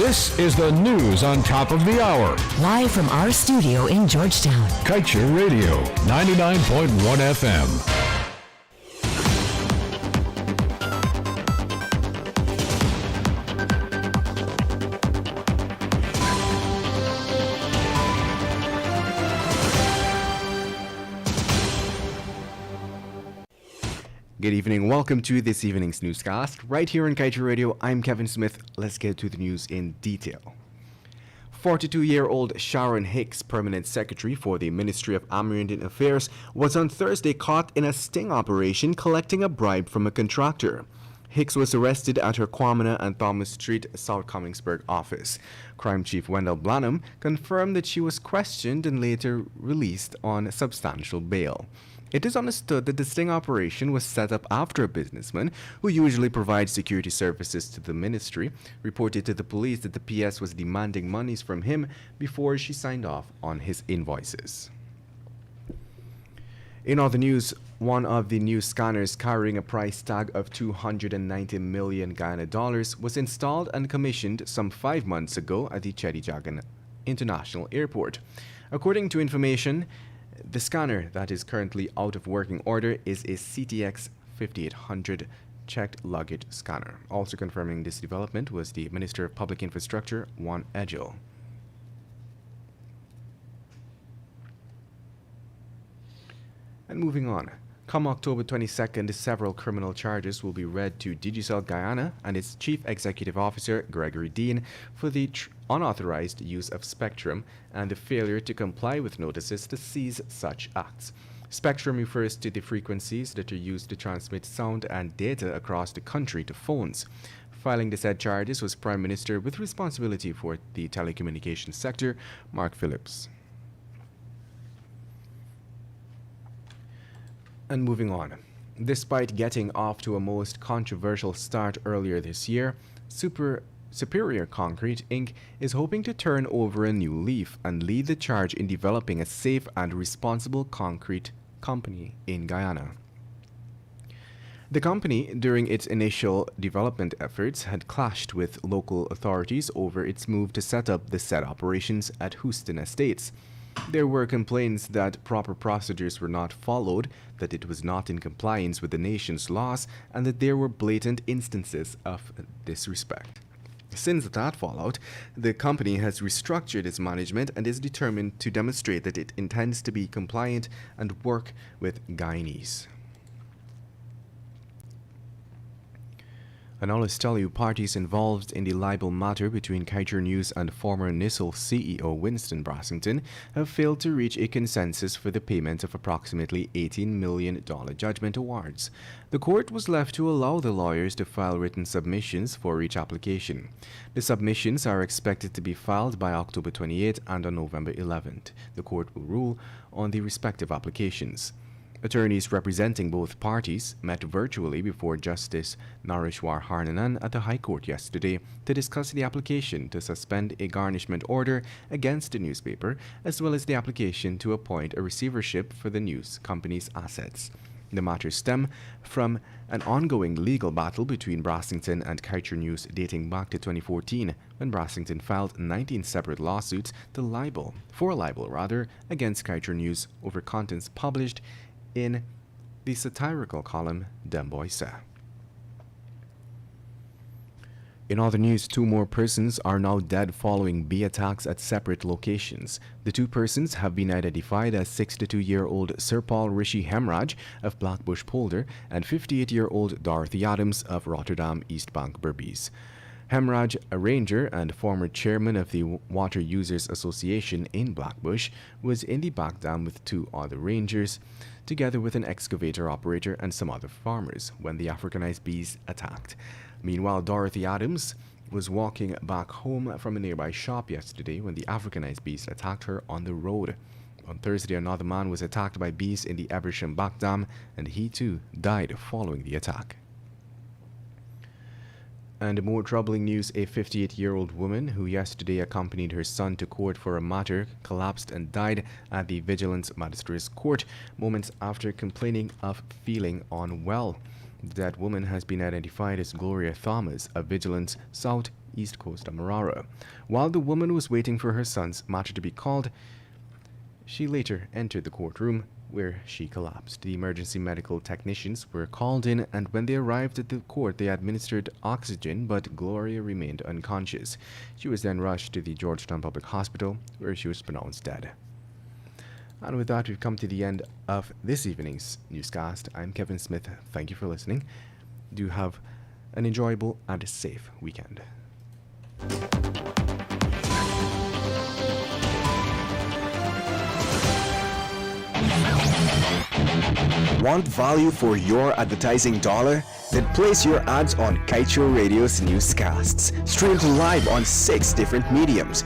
This is the news on top of the hour. Live from our studio in Georgetown. Kaieteur Radio, 99.1 FM. Good evening. Welcome to this evening's newscast. Right here on Kaieteur Radio, I'm Kevin Smith. Let's get to the news in detail. 42-year-old Sharon Hicks, permanent secretary for the Ministry of Amerindian Affairs, was on Thursday caught in a sting operation collecting a bribe from a contractor. Hicks was arrested at her Kwamina and Thomas Street, South Commingsburg office. Crime Chief Wendell Blanham confirmed that she was questioned and later released on substantial bail. It is understood that the sting operation was set up after a businessman, who usually provides security services to the ministry, reported to the police that the PS was demanding monies from him before she signed off on his invoices. In other news, one of the new scanners carrying a price tag of 290 million Guyana dollars was installed and commissioned some 5 months ago at the Chedijagan International Airport. According to information, the scanner that is currently out of working order is a CTX 5800 checked luggage scanner. Also confirming this development was the Minister of Public Infrastructure, Juan Edgel. And moving on. Come October 22nd, several criminal charges will be read to Digicel Guyana and its Chief Executive Officer, Gregory Dean, for the unauthorized use of spectrum and the failure to comply with notices to seize such acts. Spectrum refers to the frequencies that are used to transmit sound and data across the country to phones. Filing the said charges was Prime Minister with responsibility for the telecommunications sector, Mark Phillips. And moving on. Despite getting off to a most controversial start earlier this year, Superior Concrete Inc. is hoping to turn over a new leaf and lead the charge in developing a safe and responsible concrete company in Guyana. The company, during its initial development efforts, had clashed with local authorities over its move to set up the said operations at Houston Estates. There were complaints that proper procedures were not followed, that it was not in compliance with the nation's laws, and that there were blatant instances of disrespect. Since that fallout, the company has restructured its management and is determined to demonstrate that it intends to be compliant and work with Guyanese. And now let's tell you, parties involved in the libel matter between Kaieteur News and former NISL CEO Winston Brassington have failed to reach a consensus for the payment of approximately $18 million judgment awards. The court was left to allow the lawyers to file written submissions for each application. The submissions are expected to be filed by October 28th and on November 11th. The court will rule on the respective applications. Attorneys representing both parties met virtually before Justice Nareshwar Harnanan at the High Court yesterday to discuss the application to suspend a garnishment order against the newspaper, as well as the application to appoint a receivership for the news company's assets. The matter stem from an ongoing legal battle between Brassington and Kaieteur News dating back to 2014, when Brassington filed 19 separate lawsuits for libel against Kaieteur News over contents published in the satirical column Demboise. In other news, 2 more persons are now dead following bee attacks at separate locations. The 2 persons have been identified as 62-year-old Sir Paul Rishi Hemraj of Blackbush Polder and 58-year-old Dorothy Adams of Rotterdam East Bank Berbice. Hemraj, a ranger and former chairman of the Water Users Association in Blackbush, was in the back dam with 2 other rangers, together with an excavator operator and some other farmers, when the Africanized bees attacked. Meanwhile, Dorothy Adams was walking back home from a nearby shop yesterday when the Africanized bees attacked her on the road. On Thursday, another man was attacked by bees in the Eversham back dam, and he too died following the attack. And more troubling news, a 58-year-old woman who yesterday accompanied her son to court for a matter collapsed and died at the Vigilance Magistrates Court moments after complaining of feeling unwell. That woman has been identified as Gloria Thomas of Vigilance South East Coast Amarara. While the woman was waiting for her son's matter to be called, she later entered the courtroom, where she collapsed. The emergency medical technicians were called in, and when they arrived at the court, they administered oxygen, but Gloria remained unconscious. She was then rushed to the Georgetown Public Hospital, where she was pronounced dead. And with that, we've come to the end of this evening's newscast. I'm Kevin Smith. Thank you for listening. Do have an enjoyable and safe weekend. Want value for your advertising dollar? Then place your ads on Kaieteur Radio's newscasts. Streamed live on 6 different mediums: